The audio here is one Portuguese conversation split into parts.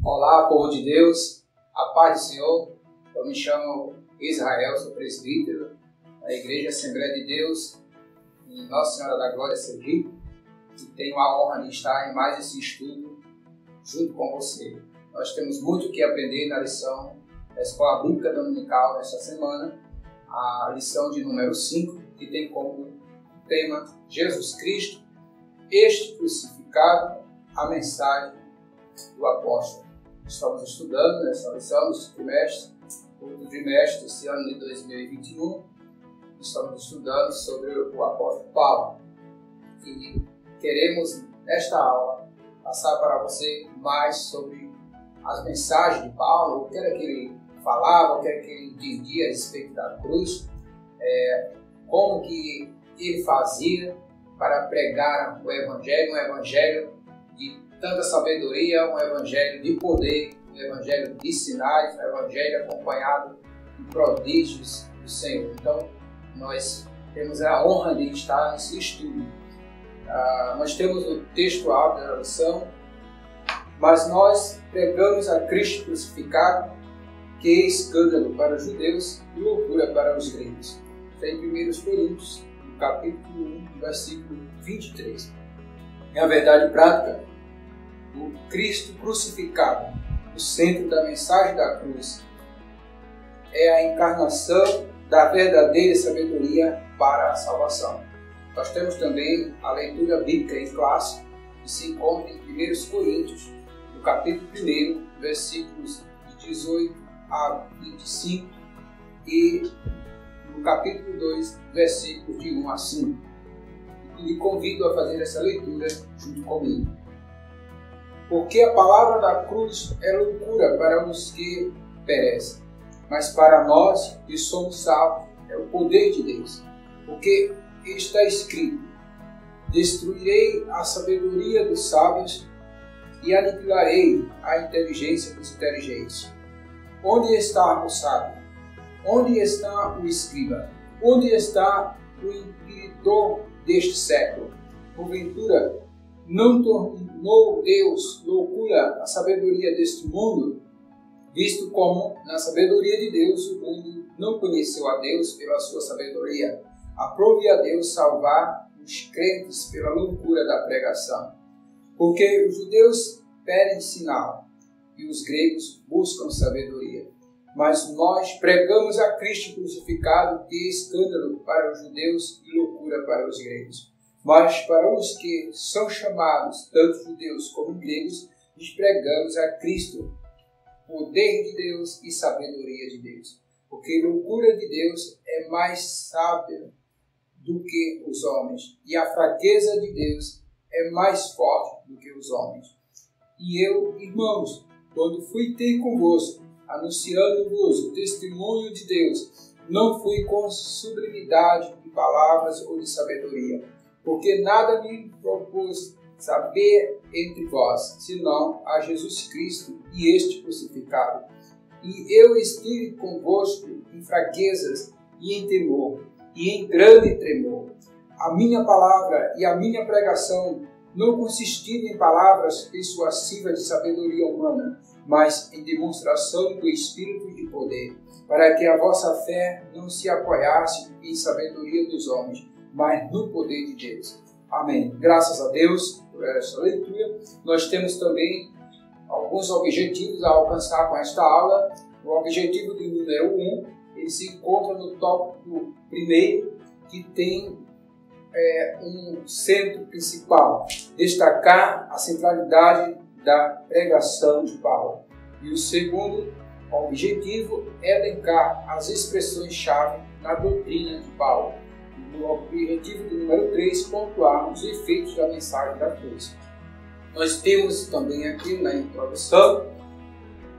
Olá, povo de Deus, a paz do Senhor. Eu me chamo Israel, sou presbítero da Igreja Assembleia de Deus em Nossa Senhora da Glória, Sergipe, e tenho a honra de estar em mais esse estudo junto com você. Nós temos muito o que aprender na lição da Escola Bíblica Dominical nesta semana, a lição de número 5, que tem como tema Jesus Cristo, este crucificado, a mensagem do apóstolo. Estamos estudando nessa lição, neste trimestre, o trimestre desse ano de 2021, estamos estudando sobre o apóstolo Paulo. E queremos, nesta aula, passar para você mais sobre as mensagens de Paulo, o que era que ele falava, o que era que ele entendia a respeito da cruz, como que ele fazia para pregar o Evangelho, um Evangelho de tanta sabedoria, um Evangelho de poder, um Evangelho de sinais, um Evangelho acompanhado de prodígios do Senhor. Então, nós temos a honra de estar nesse estudo. Nós temos o texto áudio da lição, mas nós pregamos a Cristo crucificado, que é escândalo para os judeus e loucura para os gregos. Está em 1 Coríntios, no capítulo 1, versículo 23. É a verdade prática, o Cristo crucificado, o centro da mensagem da cruz, é a encarnação da verdadeira sabedoria para a salvação. Nós temos também a leitura bíblica em classe, que se encontra em 1 Coríntios, no capítulo 1, versículos de 18 a 25, e no capítulo 2, versículos de 1 a 5. E lhe convido a fazer essa leitura junto comigo. Porque a palavra da cruz é loucura para os que perecem, mas para nós que somos salvos é o poder de Deus. Porque está escrito: destruirei a sabedoria dos sábios e aniquilarei a inteligência dos inteligentes. Onde está o sábio? Onde está o escriba? Onde está o inquiridor deste século? Porventura, não tornou Deus loucura a sabedoria deste mundo, visto como, na sabedoria de Deus, o mundo não conheceu a Deus pela sua sabedoria. Aprove a Deus salvar os crentes pela loucura da pregação. Porque os judeus pedem sinal e os gregos buscam sabedoria. Mas nós pregamos a Cristo crucificado, que é escândalo para os judeus e loucura para os gregos. Mas para os que são chamados, tanto judeus como gregos, lhes pregamos a Cristo, poder de Deus e sabedoria de Deus. Porque a loucura de Deus é mais sábia do que os homens, e a fraqueza de Deus é mais forte do que os homens. E eu, irmãos, quando fui ter convosco, anunciando-vos o testemunho de Deus, não fui com sublimidade de palavras ou de sabedoria, porque nada me propus saber entre vós, senão a Jesus Cristo e este crucificado. E eu estive convosco em fraquezas e em temor, e em grande tremor. A minha palavra e a minha pregação não consistiram em palavras persuasivas de sabedoria humana, mas em demonstração do Espírito de poder, para que a vossa fé não se apoiasse em sabedoria dos homens, mas no poder de Deus. Amém. Graças a Deus por esta leitura. Nós temos também alguns objetivos a alcançar com esta aula. O objetivo de número 1, ele se encontra no tópico primeiro, que tem um centro principal: destacar a centralidade da pregação de Paulo. E o segundo objetivo é elencar as expressões-chave na doutrina de Paulo. E o objetivo do número 3, pontuar os efeitos da mensagem da cruz. Nós temos também aqui na introdução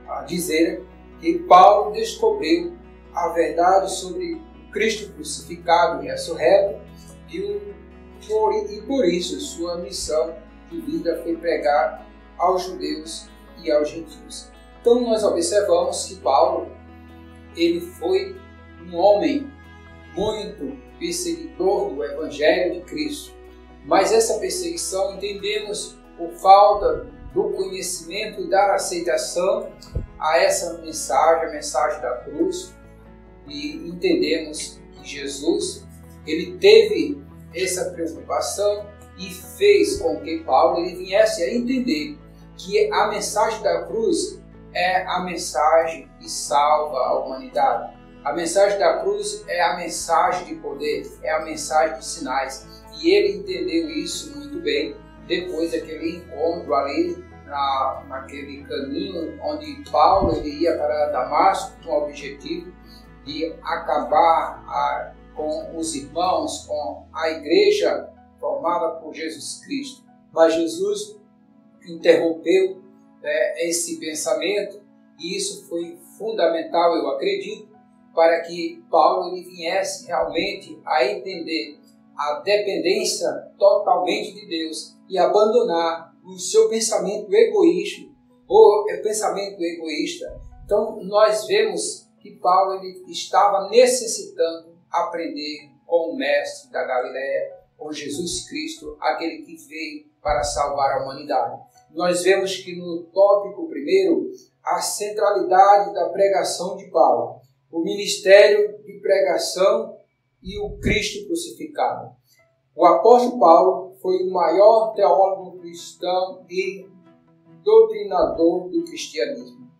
a dizer que Paulo descobriu a verdade sobre Cristo crucificado e ressurreto, e por isso sua missão de vida foi pregar aos judeus e aos gentios. Então nós observamos que Paulo, ele foi um homem muito perseguidor do Evangelho de Cristo, mas essa perseguição entendemos por falta do conhecimento e dar aceitação a essa mensagem, a mensagem da cruz, e entendemos que Jesus, ele teve essa preocupação e fez com que Paulo ele viesse a entender que a mensagem da cruz é a mensagem que salva a humanidade. A mensagem da cruz é a mensagem de poder, é a mensagem de sinais. E ele entendeu isso muito bem depois daquele encontro ali, naquele caminho onde Paulo ele ia para Damasco com o objetivo de acabar com os irmãos, com a igreja formada por Jesus Cristo. Mas Jesus interrompeu esse pensamento, e isso foi fundamental, eu acredito, para que Paulo ele viesse realmente a entender a dependência totalmente de Deus e abandonar o seu pensamento egoísta. Então nós vemos que Paulo ele estava necessitando aprender com o mestre da Galileia, com Jesus Cristo, aquele que veio para salvar a humanidade. Nós vemos que no tópico primeiro, a centralidade da pregação de Paulo, o ministério de pregação e o Cristo crucificado. O apóstolo Paulo foi o maior teólogo cristão e doutrinador do cristianismo.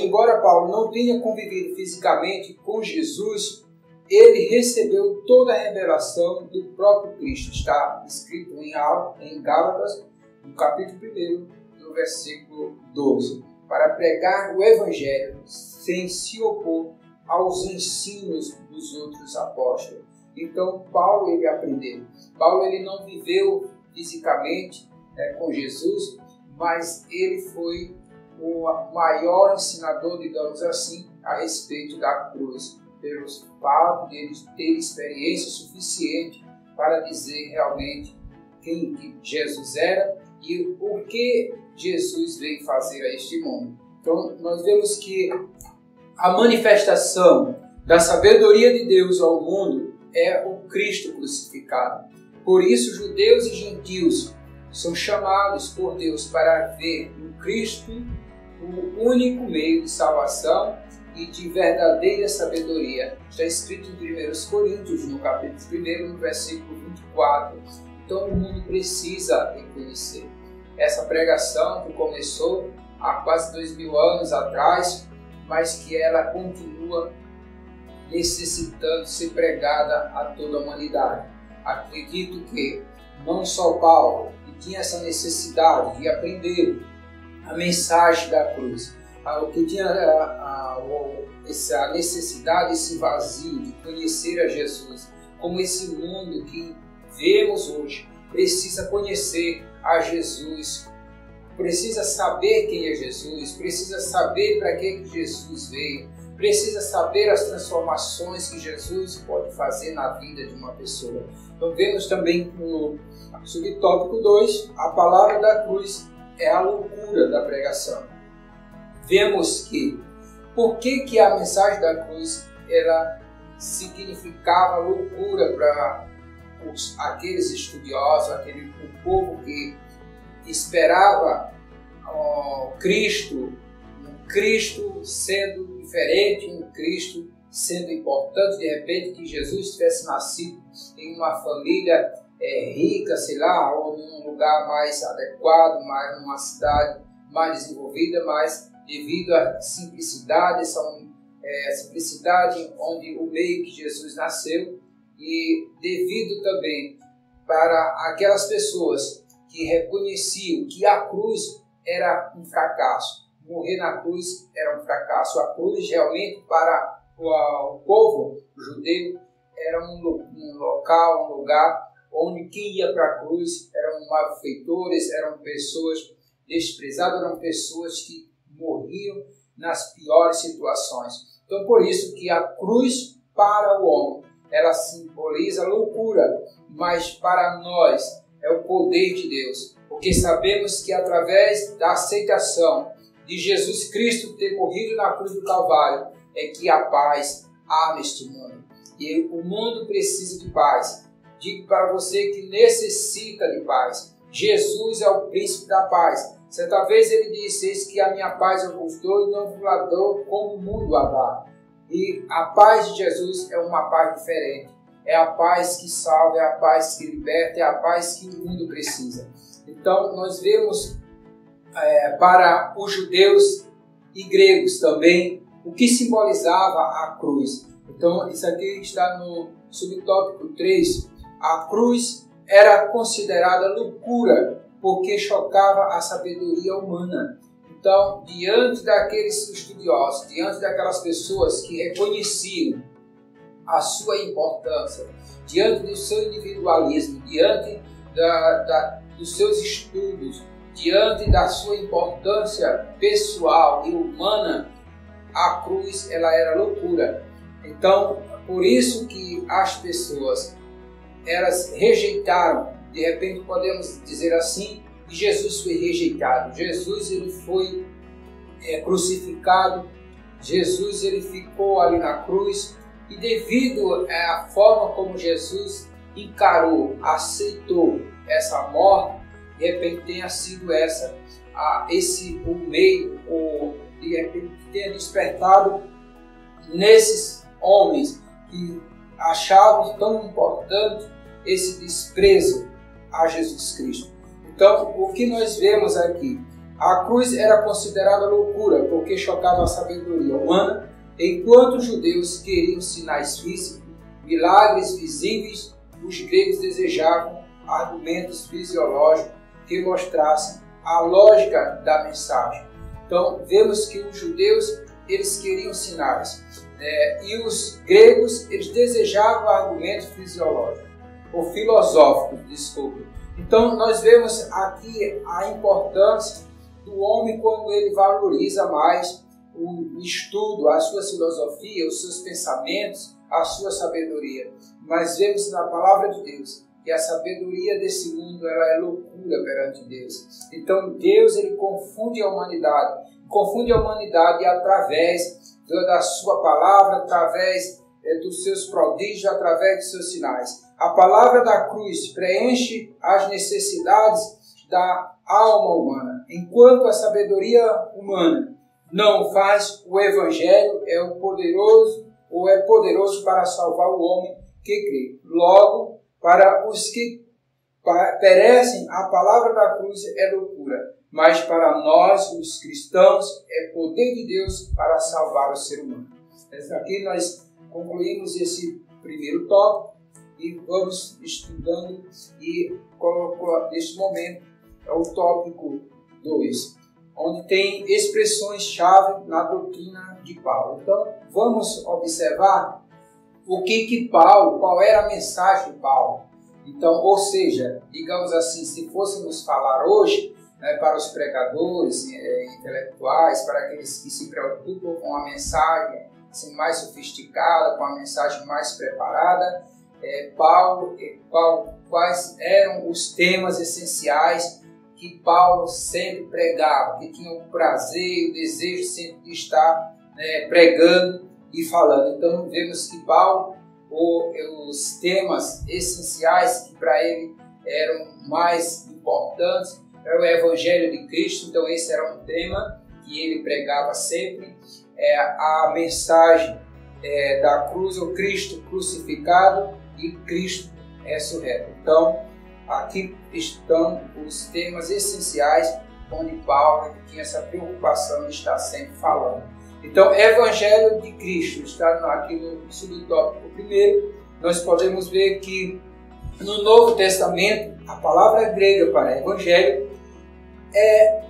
Embora Paulo não tenha convivido fisicamente com Jesus, ele recebeu toda a revelação do próprio Cristo. Está escrito em Gálatas, no capítulo 1, no versículo 12. Para pregar o Evangelho sem se opor aos ensinos dos outros apóstolos. Então, Paulo ele aprendeu. Paulo ele não viveu fisicamente com Jesus, mas ele foi o maior ensinador, digamos assim, a respeito da cruz, pelo fato de ele ter experiência suficiente para dizer realmente quem Jesus era e o que Jesus veio fazer a este mundo. Então, nós vemos que a manifestação da sabedoria de Deus ao mundo é o Cristo crucificado. Por isso, judeus e gentios são chamados por Deus para ver no Cristo o único meio de salvação e de verdadeira sabedoria. Está escrito em 1 Coríntios, no capítulo 1, no versículo 24. Então, o mundo precisa reconhecer essa pregação que começou há quase 2000 anos atrás, mas que ela continua necessitando ser pregada a toda a humanidade. Acredito que não só Paulo, que tinha essa necessidade de aprender a mensagem da cruz, que tinha essa necessidade, esse vazio de conhecer a Jesus, como esse mundo que vemos hoje precisa conhecer a Jesus, precisa saber quem é Jesus, precisa saber para que Jesus veio, precisa saber as transformações que Jesus pode fazer na vida de uma pessoa. Então vemos também no subtópico 2, a palavra da cruz é a loucura da pregação. Vemos que por que a mensagem da cruz ela significava loucura para aqueles estudiosos, o povo que esperava Cristo, um Cristo sendo diferente, um Cristo sendo importante, de repente que Jesus tivesse nascido em uma família rica, sei lá, ou num lugar mais adequado, mais numa cidade mais desenvolvida, mas devido à simplicidade, simplicidade onde o meio que Jesus nasceu, e devido também para aquelas pessoas que reconheciam que a cruz era um fracasso, morrer na cruz era um fracasso. A cruz realmente para o povo judeu era um local, um lugar onde quem ia para a cruz eram malfeitores, eram pessoas desprezadas, eram pessoas que morriam nas piores situações. Então por isso que a cruz para o homem ela simboliza loucura, mas para nós é o poder de Deus, porque sabemos que através da aceitação de Jesus Cristo ter morrido na cruz do Calvário é que a paz há neste mundo. E o mundo precisa de paz. digo para você que necessita de paz. Jesus é o príncipe da paz. Certa vez ele disse: eis que a minha paz eu vos dou e não vos la dou como o mundo a dá. E a paz de Jesus é uma paz diferente. É a paz que salva, é a paz que liberta, é a paz que o mundo precisa. Então nós vemos para os judeus e gregos também o que simbolizava a cruz. Então isso aqui está no subtópico 3. A cruz era considerada loucura porque chocava a sabedoria humana. Então, diante daqueles estudiosos, diante daquelas pessoas que reconheciam a sua importância, diante do seu individualismo, diante dos seus estudos, diante da sua importância pessoal e humana, a cruz ela era loucura. Então, por isso que as pessoas elas rejeitaram, de repente podemos dizer assim, que Jesus foi rejeitado. Jesus ele foi crucificado, Jesus ele ficou ali na cruz e devido à forma como Jesus encarou, aceitou essa morte, de repente tenha sido o meio, ou de repente tenha despertado nesses homens que achavam tão importante esse desprezo a Jesus Cristo. Então, o que nós vemos aqui? A cruz era considerada loucura porque chocava a sabedoria humana, enquanto os judeus queriam sinais físicos, milagres visíveis, os gregos desejavam argumentos fisiológicos que mostrassem a lógica da mensagem. Então, vemos que os judeus eles queriam sinais e os gregos eles desejavam argumentos fisiológicos ou filosóficos, desculpe. Então, nós vemos aqui a importância do homem quando ele valoriza mais o estudo, a sua filosofia, os seus pensamentos, a sua sabedoria. Mas vemos na palavra de Deus que a sabedoria desse mundo ela é loucura perante Deus. Então, Deus ele confunde a humanidade através da sua palavra, através dos seus prodígios, através dos seus sinais. A palavra da cruz preenche as necessidades da alma humana, enquanto a sabedoria humana não faz, o Evangelho é poderoso para salvar o homem que crê. Logo, para os que perecem, a palavra da cruz é loucura, mas para nós, os cristãos, é poder de Deus para salvar o ser humano. Aqui nós concluímos esse primeiro tópico e vamos estudando e coloco neste momento o tópico 2, onde tem expressões-chave na doutrina de Paulo. Então, vamos observar qual era a mensagem de Paulo. Então, ou seja, digamos assim, se fôssemos falar hoje, para os pregadores intelectuais, para aqueles que se preocupam com a mensagem assim, mais sofisticada, com a mensagem mais preparada, quais eram os temas essenciais que Paulo sempre pregava, que tinha o prazer e o desejo sempre de estar pregando e falando. Então vemos que Paulo, os temas essenciais que para ele eram mais importantes, era o Evangelho de Cristo. Então esse era um tema que ele pregava sempre, a mensagem da cruz, o Cristo crucificado e Cristo ressurreto. Então aqui estão os temas essenciais onde Paulo tinha essa preocupação de estar sempre falando. Então, Evangelho de Cristo está aqui no subtópico primeiro. Nós podemos ver que no Novo Testamento a palavra grega para Evangelho é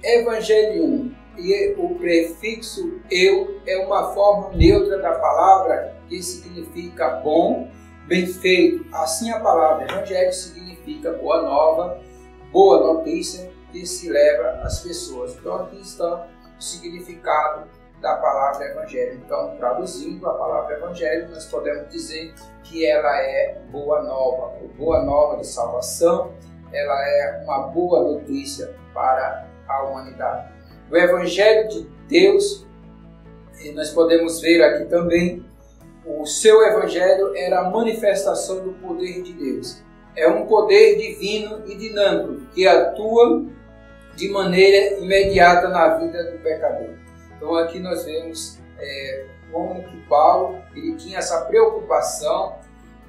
Evangelium e o prefixo eu é uma forma neutra da palavra que significa bom, bem feito. Assim a palavra Evangelho significa boa nova, boa notícia que se leva às pessoas. Então aqui está o significado da palavra Evangelho. Então, traduzindo a palavra Evangelho, nós podemos dizer que ela é boa nova de salvação, ela é uma boa notícia para a humanidade. O Evangelho de Deus, nós podemos ver aqui também o seu evangelho era a manifestação do poder de Deus. É um poder divino e dinâmico que atua de maneira imediata na vida do pecador. Então aqui nós vemos como que Paulo ele tinha essa preocupação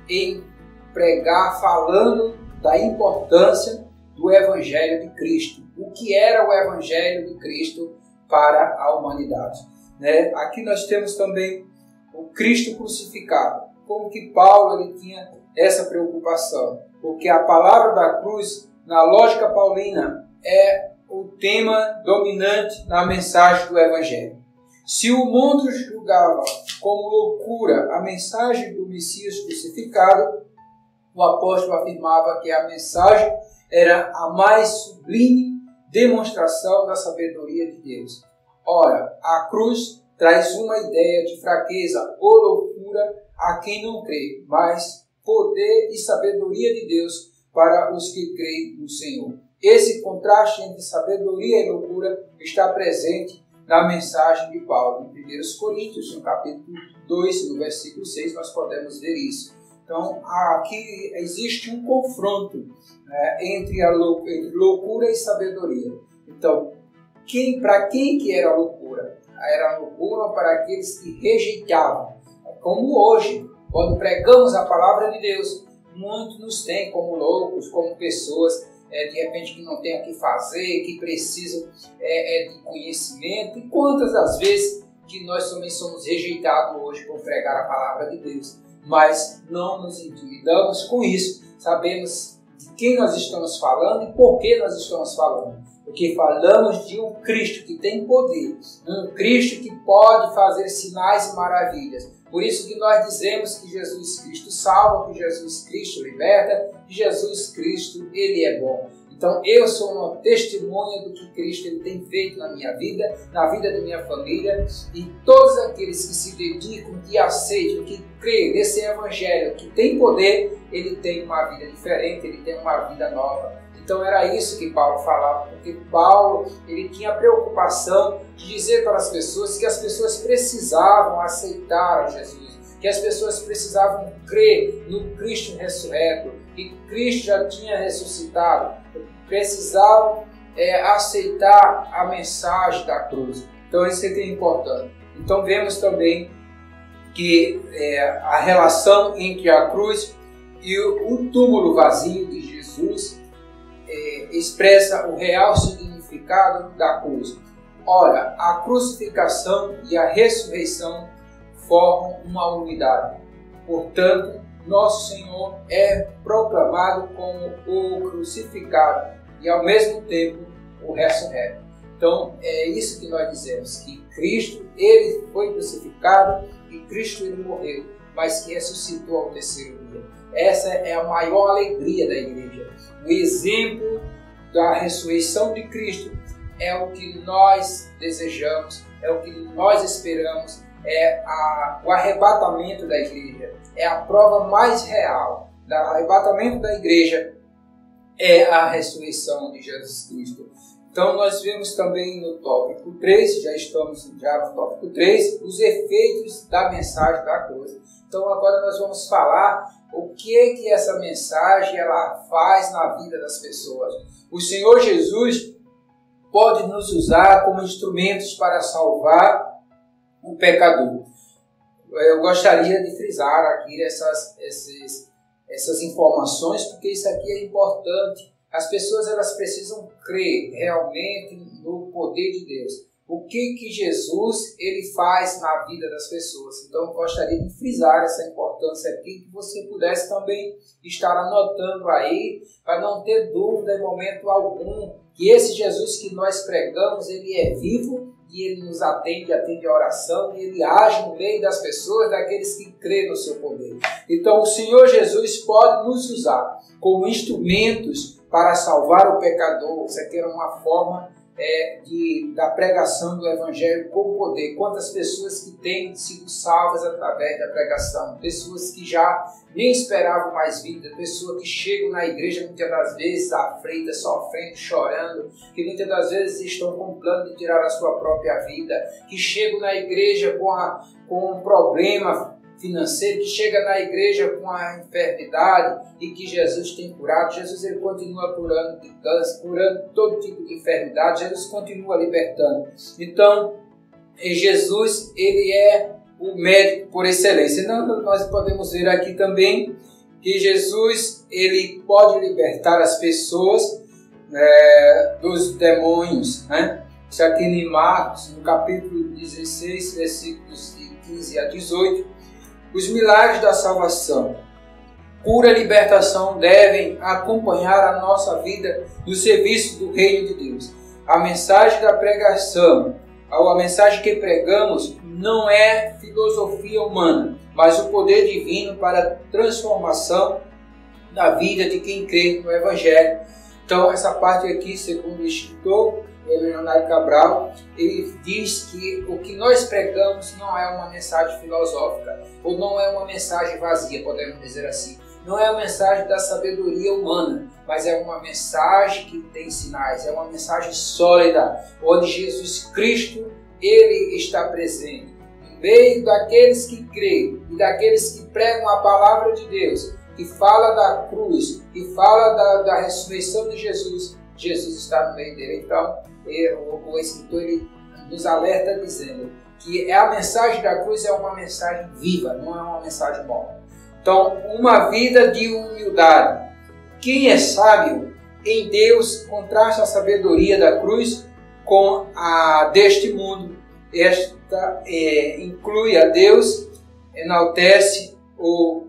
em pregar, falando da importância do Evangelho de Cristo. O que era o Evangelho de Cristo para a humanidade. Aqui nós temos também o Cristo crucificado. Como que Paulo ele tinha essa preocupação? Porque a palavra da cruz, na lógica paulina, é o tema dominante na mensagem do Evangelho. Se o mundo julgava como loucura a mensagem do Messias crucificado, o apóstolo afirmava que a mensagem era a mais sublime demonstração da sabedoria de Deus. Ora, a cruz traz uma ideia de fraqueza ou loucura a quem não crê, mas poder e sabedoria de Deus para os que creem no Senhor. Esse contraste entre sabedoria e loucura está presente na mensagem de Paulo. Em 1 Coríntios, no capítulo 2, no versículo 6, nós podemos ver isso. Então, aqui existe um confronto entre loucura e sabedoria. Então, para quem que era a loucura? Era a loucura para aqueles que rejeitavam. Como hoje, quando pregamos a palavra de Deus, muitos nos têm como loucos, como pessoas de repente que não tem o que fazer, que precisam de conhecimento. E quantas das vezes que nós também somos rejeitados hoje por pregar a palavra de Deus. Mas não nos intimidamos com isso. Sabemos de quem nós estamos falando e por que nós estamos falando. Porque falamos de um Cristo que tem poder, um Cristo que pode fazer sinais e maravilhas. Por isso que nós dizemos que Jesus Cristo salva, que Jesus Cristo liberta, que Jesus Cristo ele é bom. Então eu sou uma testemunha do que Cristo ele tem feito na minha vida, na vida da minha família, e todos aqueles que se dedicam, que aceitam, que creem nesse evangelho que tem poder, ele tem uma vida diferente, ele tem uma vida nova. Então era isso que Paulo falava, porque Paulo ele tinha a preocupação de dizer para as pessoas que as pessoas precisavam aceitar a Jesus, que as pessoas precisavam crer no Cristo ressurreto, que Cristo já tinha ressuscitado, precisavam aceitar a mensagem da cruz. Então isso é importante. Então vemos também que a relação entre a cruz e o túmulo vazio de Jesus expressa o real significado da cruz. Ora, a crucificação e a ressurreição formam uma unidade. Portanto, nosso Senhor é proclamado como o crucificado e ao mesmo tempo o ressurreto. Então, é isso que nós dizemos, que Cristo ele foi crucificado e Cristo ele morreu, mas que ressuscitou ao terceiro dia. Essa é a maior alegria da igreja. O exemplo da ressurreição de Cristo é o que nós desejamos, é o que nós esperamos, o arrebatamento da igreja. É a prova mais real do arrebatamento da igreja, é a ressurreição de Jesus Cristo. Então nós vemos também no tópico 3, já estamos no tópico 3, os efeitos da mensagem da cruz. Então agora nós vamos falar o que essa mensagem ela faz na vida das pessoas. O Senhor Jesus pode nos usar como instrumentos para salvar o pecador. Eu gostaria de frisar aqui essas informações, porque isso aqui é importante. As pessoas elas precisam crer realmente no poder de Deus. O que Jesus ele faz na vida das pessoas. Então eu gostaria de frisar essa importância aqui, que você pudesse também estar anotando aí, para não ter dúvida em momento algum, que esse Jesus que nós pregamos, ele é vivo e ele nos atende a oração e ele age no meio das pessoas, daqueles que creem no seu poder. Então o Senhor Jesus pode nos usar como instrumentos para salvar o pecador. Isso aqui era uma forma da pregação do Evangelho com poder. Quantas pessoas que têm sido salvas através da pregação, pessoas que já nem esperavam mais vida, pessoas que chegam na igreja muitas das vezes aflitas, sofrendo, chorando, que muitas das vezes estão com plano de tirar a sua própria vida, que chegam na igreja com um problema financeiro, que chega na igreja com a enfermidade e que Jesus tem curado. Jesus ele continua curando de câncer, curando todo tipo de enfermidade. Jesus continua libertando. Então, Jesus ele é o médico por excelência. Nós podemos ver aqui também que Jesus ele pode libertar as pessoas dos demônios, né? Isso aqui em Marcos, no capítulo 16, versículos de 15 a 18, os milagres da salvação, cura e libertação devem acompanhar a nossa vida no serviço do reino de Deus. A mensagem da pregação, a mensagem que pregamos, não é filosofia humana, mas o poder divino para a transformação da vida de quem crê no Evangelho. Então, essa parte aqui, segundo o escritor Leonardo Cabral, ele diz que o que nós pregamos não é uma mensagem filosófica, ou não é uma mensagem vazia, podemos dizer assim. Não é a mensagem da sabedoria humana, mas é uma mensagem que tem sinais, é uma mensagem sólida, onde Jesus Cristo ele está presente. No meio daqueles que creem e daqueles que pregam a palavra de Deus, que fala da cruz, que fala da ressurreição de Jesus, Jesus está no meio dele. Então, o escritor ele nos alerta dizendo que a mensagem da cruz é uma mensagem viva, não é uma mensagem morta. Então, uma vida de humildade. Quem é sábio em Deus contrasta a sabedoria da cruz com a deste mundo. Esta inclui a Deus, enaltece o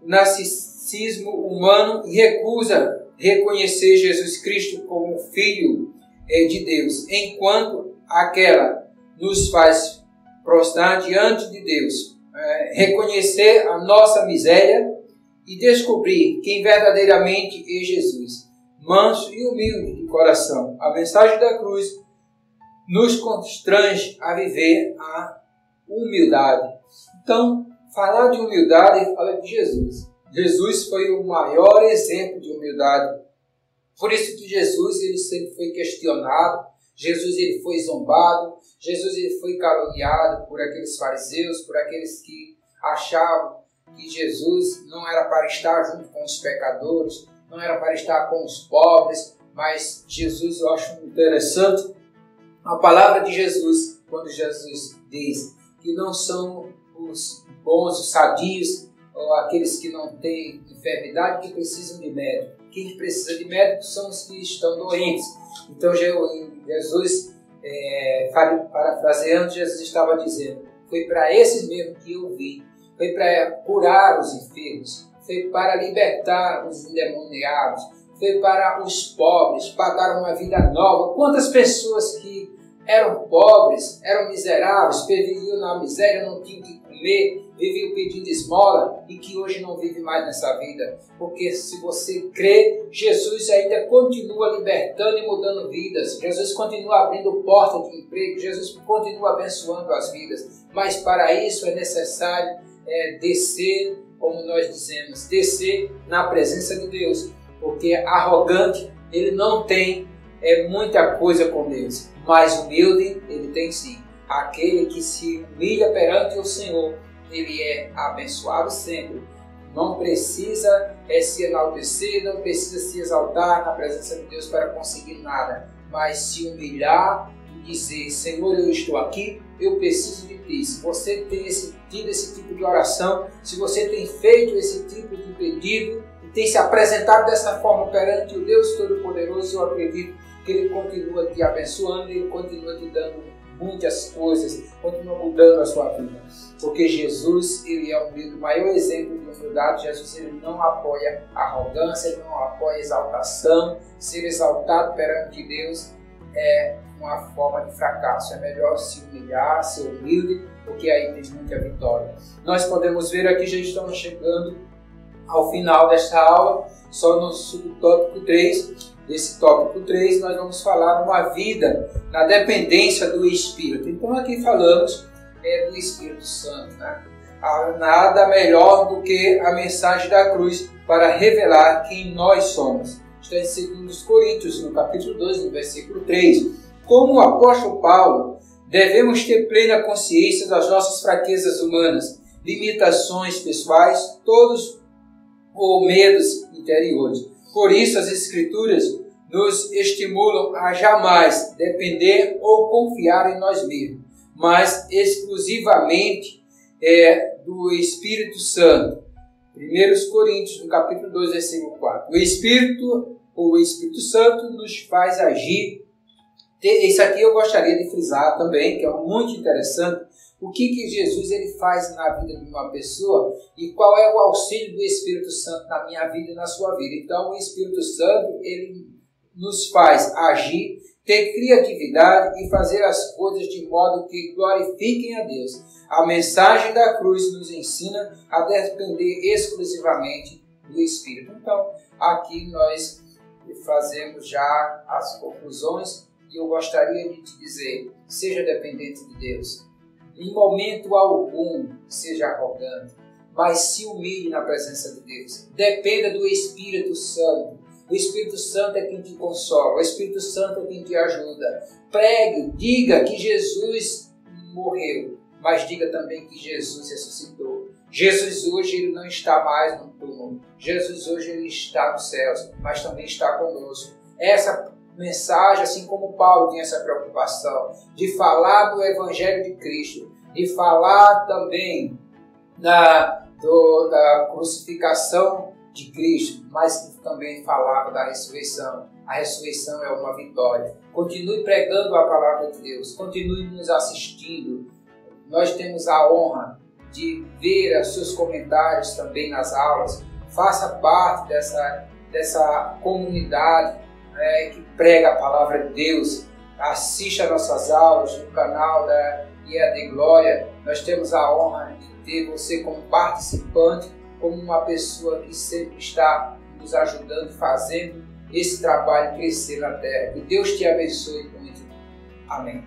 narcisismo humano e recusa reconhecer Jesus Cristo como Filho de Deus, enquanto aquela nos faz prostrar diante de Deus, reconhecer a nossa miséria e descobrir quem verdadeiramente é Jesus, manso e humilde de coração. A mensagem da cruz nos constrange a viver a humildade. Então, falar de humildade fala de Jesus. Jesus foi o maior exemplo de humildade. Por isso que Jesus ele sempre foi questionado, Jesus ele foi zombado, Jesus ele foi caluniado por aqueles fariseus, por aqueles que achavam que Jesus não era para estar junto com os pecadores, não era para estar com os pobres, mas Jesus, eu acho interessante a palavra de Jesus, quando Jesus diz que não são os bons, os sadios, ou aqueles que não têm enfermidade, que precisam de médico. Quem precisa de médico são os que estão doentes. Então Jesus, parafraseando, Jesus estava dizendo, foi para esses mesmo que eu vim, foi para curar os enfermos, foi para libertar os endemoniados, foi para os pobres, para dar uma vida nova. Quantas pessoas que eram pobres, eram miseráveis, viviam na miséria, não tinham que comer, viviam pedindo esmola e que hoje não vive mais nessa vida. Porque se você crê, Jesus ainda continua libertando e mudando vidas. Jesus continua abrindo portas de emprego, Jesus continua abençoando as vidas. Mas para isso é necessário descer, como nós dizemos, descer na presença de Deus. Porque arrogante, ele não tem muita coisa com Deus. Mas humilde, ele tem sim. Aquele que se humilha perante o Senhor, ele é abençoado sempre. Não precisa se enaltecer, não precisa se exaltar na presença de Deus para conseguir nada. Mas se humilhar e dizer, Senhor, eu estou aqui, eu preciso de Ti. Se você tem tido esse tipo de oração, se você tem feito esse tipo de pedido, e tem se apresentado dessa forma perante o Deus Todo-Poderoso, eu acredito que Ele continua te abençoando, Ele continua te dando muitas coisas, continua mudando a sua vida. Porque Jesus, Ele é o maior exemplo de humildade. Jesus, Ele não apoia arrogância, Ele não apoia exaltação. Ser exaltado perante Deus é uma forma de fracasso. É melhor se humilhar, ser humilde, porque aí tem muita vitória. Nós podemos ver aqui, já estamos chegando ao final desta aula, só no subtópico 3. Desse tópico 3, nós vamos falar uma vida na dependência do Espírito. Então aqui falamos do Espírito Santo. Né? Nada melhor do que a mensagem da cruz para revelar quem nós somos. Está em 2 Coríntios, no capítulo 2, no versículo 3. Como o apóstolo Paulo Devemos ter plena consciência das nossas fraquezas humanas, limitações pessoais, todos ou medos interiores. Por isso, as Escrituras nos estimulam a jamais depender ou confiar em nós mesmos, mas exclusivamente do Espírito Santo. 1 Coríntios, no capítulo 2, versículo 4. O Espírito Santo nos faz agir. Isso aqui eu gostaria de frisar também, que é muito interessante. O que Jesus ele faz na vida de uma pessoa e qual é o auxílio do Espírito Santo na minha vida e na sua vida. Então, o Espírito Santo ele nos faz agir, ter criatividade e fazer as coisas de modo que glorifiquem a Deus. A mensagem da cruz nos ensina a depender exclusivamente do Espírito. Então, aqui nós fazemos já as conclusões e eu gostaria de te dizer, seja dependente de Deus. Em momento algum seja arrogante, mas se humilhe na presença de Deus. Dependa do Espírito Santo. O Espírito Santo é quem te consola, o Espírito Santo é quem te ajuda. Pregue, diga que Jesus morreu, mas diga também que Jesus ressuscitou. Jesus hoje ele não está mais no túmulo. Jesus hoje ele está nos céus, mas também está conosco. Essa mensagem, assim como Paulo tinha essa preocupação de falar do Evangelho de Cristo, de falar também da crucificação de Cristo, mas também falava da ressurreição. A ressurreição é uma vitória. Continue pregando a palavra de Deus, continue nos assistindo. Nós temos a honra de ver os seus comentários também nas aulas. Faça parte dessa comunidade que prega a palavra de Deus. Assista nossas aulas no canal da IAD Glória. Nós temos a honra de ter você como participante, como uma pessoa que sempre está nos ajudando, fazendo esse trabalho crescer na terra. Que Deus te abençoe muito. Amém.